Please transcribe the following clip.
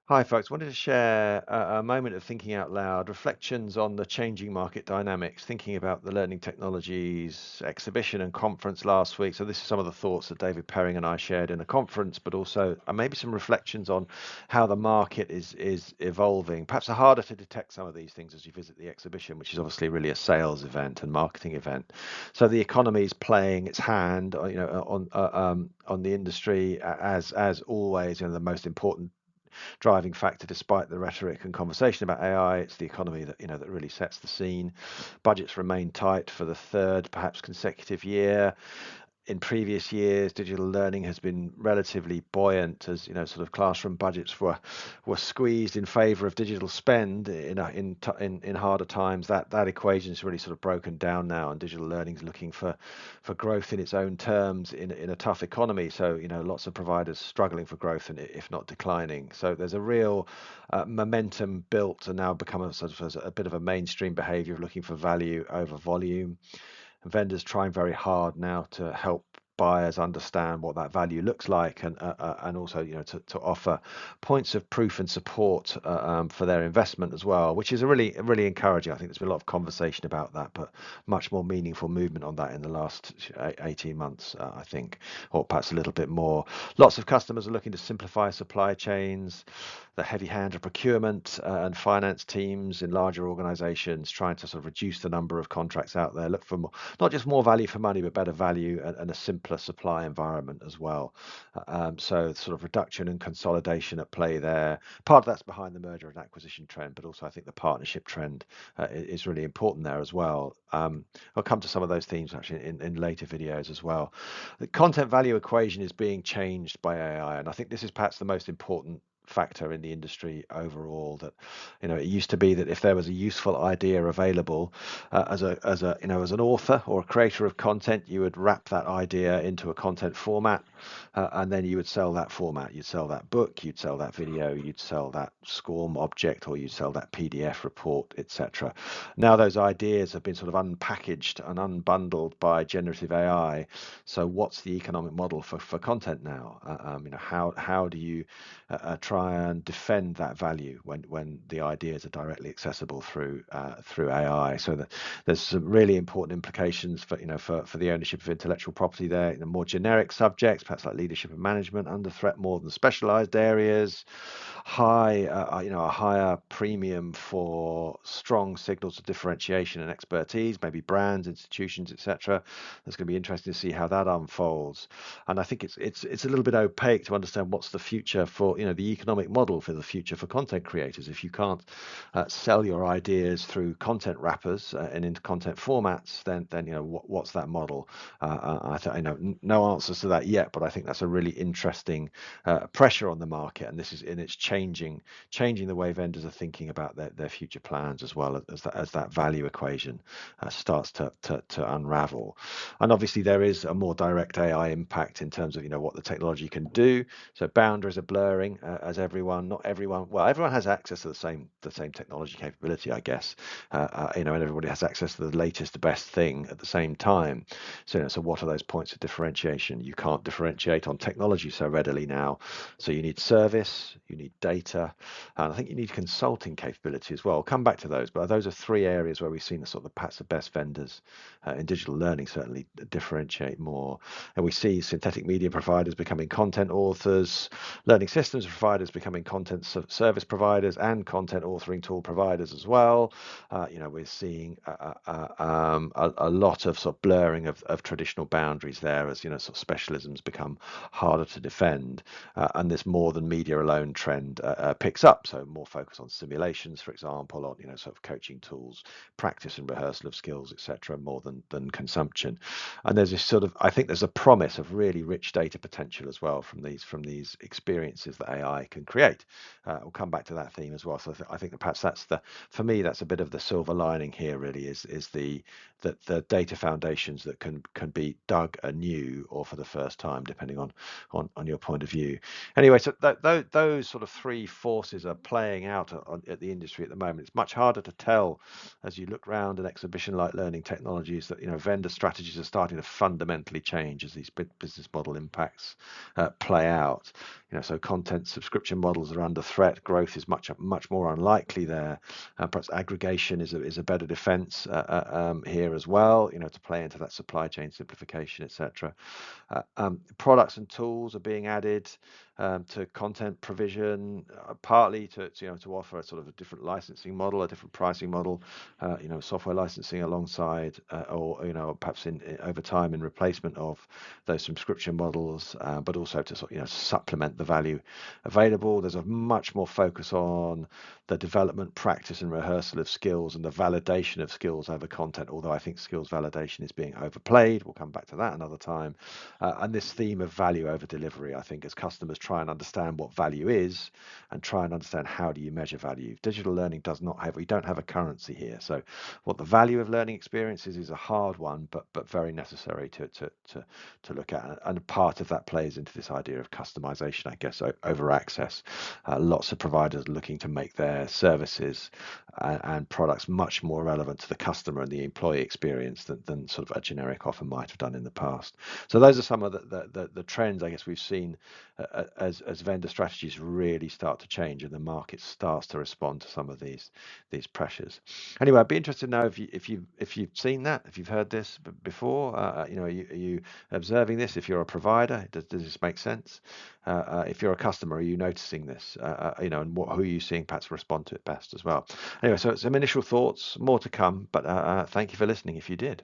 Hi, folks. Wanted to share a moment of thinking out loud, reflections on the changing market dynamics, thinking about the Learning Technologies exhibition and conference last week. So this is some of the thoughts that David Perring and I shared in a conference, but also maybe some reflections on how the market is evolving. Perhaps are harder to detect some of these things as you visit the exhibition, which is obviously really a sales event and marketing event. So the economy is playing its hand, on the industry as always. The most important driving factor despite the rhetoric and conversation about AI. It's the economy that really sets the scene. Budgets remain tight for the third, perhaps consecutive year. In previous years, digital learning has been relatively buoyant as sort of classroom budgets were squeezed in favour of digital spend in harder times. That equation is really sort of broken down now, and digital learning is looking for growth in its own terms in a tough economy. So lots of providers struggling for growth and if not declining. So there's a real momentum built and now become a sort of a bit of a mainstream behaviour of looking for value over volume. Vendors trying very hard now to help buyers understand what that value looks like, and also to offer points of proof and support for their investment as well, which is a really encouraging. I think there's been a lot of conversation about that, but much more meaningful movement on that in the last 18 months, I think, or perhaps a little bit more. Lots of customers are looking to simplify supply chains. The heavy hand of procurement and finance teams in larger organizations trying to sort of reduce the number of contracts out there, look for more, not just more value for money, but better value and a simpler supply environment as well. So sort of reduction and consolidation at play there. Part of that's behind the merger and acquisition trend, but also I think the partnership trend is really important there as well. I'll come to some of those themes actually in later videos as well. The content value equation is being changed by AI, and I think this is perhaps the most important factor in the industry overall. That it used to be that if there was a useful idea available as an author or a creator of content, you would wrap that idea into a content format, and then you would sell that format. You'd sell that book, you'd sell that video, you'd sell that SCORM object, or you'd sell that PDF report, etc. Now those ideas have been sort of unpackaged and unbundled by generative AI. So what's the economic model for content now? How do you try and defend that value when the ideas are directly accessible through AI? So there's some really important implications for the ownership of intellectual property there. More generic subjects, perhaps like leadership and management, under threat more than specialized areas. A higher premium for strong signals of differentiation and expertise, maybe brands, institutions, etc. That's going to be interesting to see how that unfolds. And I think it's a little bit opaque to understand what's the future for the economic model for the future for content creators. If you can't sell your ideas through content wrappers and into content formats, then what's that model? I know no answers to that yet, but I think that's a really interesting pressure on the market, and it's changing the way vendors are thinking about their future plans as well as that value equation starts to unravel. And obviously there is a more direct AI impact in terms of what the technology can do. So boundaries are blurring as not everyone, well, everyone has access to the same technology capability, I guess, and everybody has access to the latest, the best thing at the same time. So what are those points of differentiation? You can't differentiate on technology so readily now. So you need service, you need data, and I think you need consulting capability as well. I'll come back to those, but those are three areas where we've seen perhaps the best vendors in digital learning certainly differentiate more. And we see synthetic media providers becoming content authors, learning systems providers becoming content service providers, and content authoring tool providers as well. We're seeing a lot of sort of blurring of traditional boundaries there as sort of specialisms become harder to defend, and this more than media alone trend picks up. So more focus on simulations, for example, on sort of coaching tools, practice and rehearsal of skills, etc., more than consumption. And there's this sort of, I think there's a promise of really rich data potential as well from these experiences that AI can create. We'll come back to that theme as well. So I think that perhaps for me that's a bit of the silver lining here. Really is the data foundations that can be dug anew or for the first time, depending on your point of view. Anyway, so those sort of three forces are playing out at the industry at the moment. It's much harder to tell as you look around an exhibition like Learning Technologies that vendor strategies are starting to fundamentally change as these business model impacts play out. So content subscription models are under threat. Growth is much more unlikely there. Perhaps aggregation is a better defense here as well. To play into that supply chain simplification, etc. Products and tools are being added to content provision, partly to offer a sort of a different licensing model, a different pricing model, software licensing alongside, or perhaps over time in replacement of those subscription models, but also to supplement the value available. There's a much more focus on the development, practice, and rehearsal of skills and the validation of skills over content. Although I think skills validation is being overplayed. We'll come back to that another time. And this theme of value over delivery, I think, as customers try and understand what value is and try and understand how do you measure value. Digital learning we don't have a currency here. So what the value of learning experience is a hard one, but very necessary to look at. And part of that plays into this idea of customization, I guess, over access. Lots of providers looking to make their services and products much more relevant to the customer and the employee experience than sort of a generic offer might have done in the past. So those are some of the trends I guess we've seen as vendor strategies really start to change and the market starts to respond to some of these pressures. Anyway, I'd be interested to know if you've seen that, if you've heard this before. Are you observing this? If you're a provider, does this make sense? If you're a customer, are you noticing this? And who are you seeing perhaps respond to it best as well? Anyway, so some initial thoughts, more to come, but thank you for listening if you did.